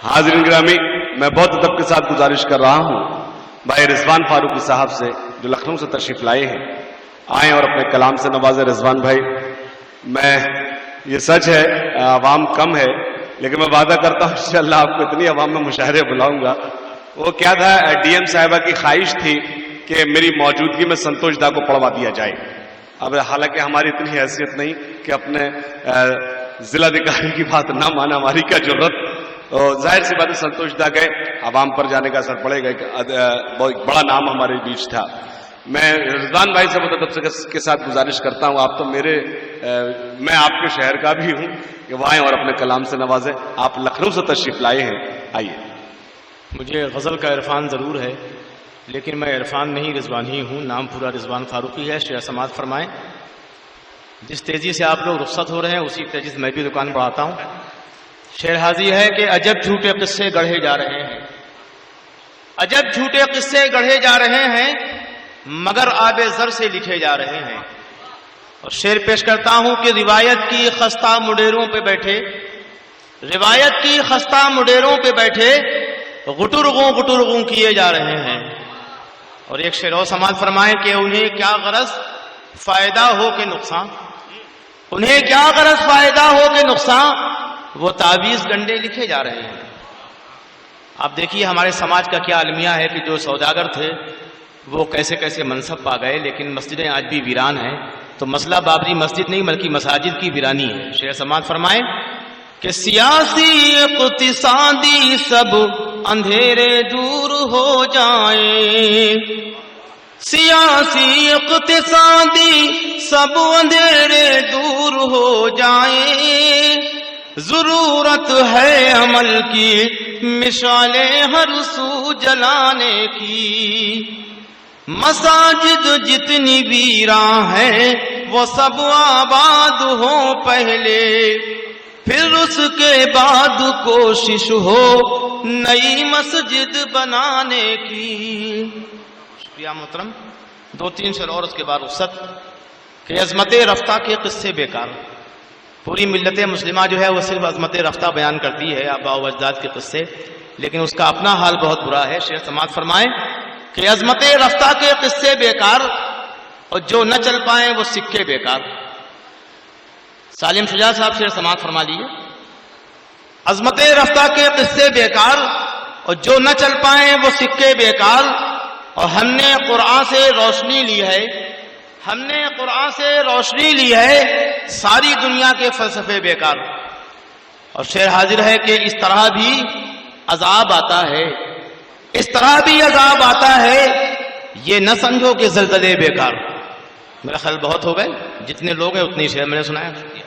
حاضرین گرامی، میں بہت ادب کے ساتھ گزارش کر رہا ہوں بھائی رضوان فاروقی صاحب سے جو لکھنؤ سے تشریف لائے ہیں، آئیں اور اپنے کلام سے نوازے رضوان بھائی۔ میں یہ سچ ہے عوام کم ہے، لیکن میں وعدہ کرتا ہوں انشاءاللہ آپ کو اتنی عوام میں مشاعرے بلاؤں گا۔ وہ کیا تھا، ڈی ایم صاحبہ کی خواہش تھی کہ میری موجودگی میں سنتوش دا کو پڑھوا دیا جائے۔ اب حالانکہ ہماری اتنی حیثیت نہیں کہ اپنے ضلع ادھیکاری کی بات نہ مانا، ہماری کیا ضرورت۔ ظاہر سی بات ہے سنتوش دا گئے، عوام پر جانے کا اثر پڑے گا، بہت بڑا نام ہمارے بیچ تھا۔ میں رضوان بھائی سے مدد کے ساتھ گزارش کرتا ہوں، آپ تو میں آپ کے شہر کا بھی ہوں، کہ وہ آئیں اور اپنے کلام سے نوازیں۔ آپ لکھنؤ سے تشریف لائے ہیں، آئیے۔ مجھے غزل کا عرفان ضرور ہے، لیکن میں عرفان نہیں رضوان ہی ہوں، نام پورا رضوان فاروقی ہے۔ شیخ سماعت فرمائیں۔ جس تیزی سے آپ لوگ رخصت ہو رہے ہیں اسی تیزی سے میں بھی دکان بڑھاتا ہوں۔ شعر حاضی ہے کہ عجب جھوٹے قصے گڑھے جا رہے ہیں، عجب جھوٹے قصے گڑھے جا رہے ہیں، مگر آب زر سے لکھے جا رہے ہیں۔ اور شعر پیش کرتا ہوں کہ روایت کی خستہ مڈیروں پہ بیٹھے، روایت کی خستہ مڈیروں پہ بیٹھے غٹرغوں کیے جا رہے ہیں۔ اور ایک شعر اور سماعت فرمائیں کہ انہیں کیا غرض فائدہ ہو کہ نقصان، انہیں کیا غرض فائدہ ہو کہ نقصان، وہ تعویذ گنڈے لکھے جا رہے ہیں۔ آپ دیکھیے ہمارے سماج کا کیا المیہ ہے کہ جو سوداگر تھے وہ کیسے کیسے منصب پا گئے، لیکن مسجدیں آج بھی ویران ہیں۔ تو مسئلہ بابری مسجد نہیں بلکہ مساجد کی ویرانی ہے۔ شیخ سماعت فرمائیں کہ سیاسی اقتصادی سب اندھیرے دور ہو جائیں، سیاسی اقتصادی سب اندھیرے دور ہو جائیں، ضرورت ہے عمل کی مشعلیں ہر سو جلانے کی، مساجد جتنی ویراں ہیں وہ سب آباد ہوں پہلے، پھر اس کے بعد کوشش ہو نئی مسجد بنانے کی۔ شکریہ محترم۔ دو تین شعر اور اس کے بعد رخصت کہ عظمت رفتہ کے قصے بیکار۔ پوری ملت مسلمہ جو ہے وہ صرف عظمت رفتہ بیان کرتی ہے، آباء و اجداد کے قصے، لیکن اس کا اپنا حال بہت برا ہے۔ شیخ سماعت فرمائیں کہ عظمت رفتہ کے قصے بیکار، اور جو نہ چل پائیں وہ سکے بیکار۔ سالم شجاع صاحب شیخ سماعت فرما لیے، عظمت رفتہ کے قصے بیکار اور جو نہ چل پائیں وہ سکے بیکار، اور ہم نے قرآن سے روشنی لی ہے، ہم نے قرآن سے روشنی لی ہے، ساری دنیا کے فلسفے بیکار۔ اور شعر حاضر ہے کہ اس طرح بھی عذاب آتا ہے، اس طرح بھی عذاب آتا ہے، یہ نہ سمجھو کہ زلزلے بیکار۔ میرا خیال بہت ہو گئے، جتنے لوگ ہیں اتنی شعر میں نے سنایا۔ شکریہ۔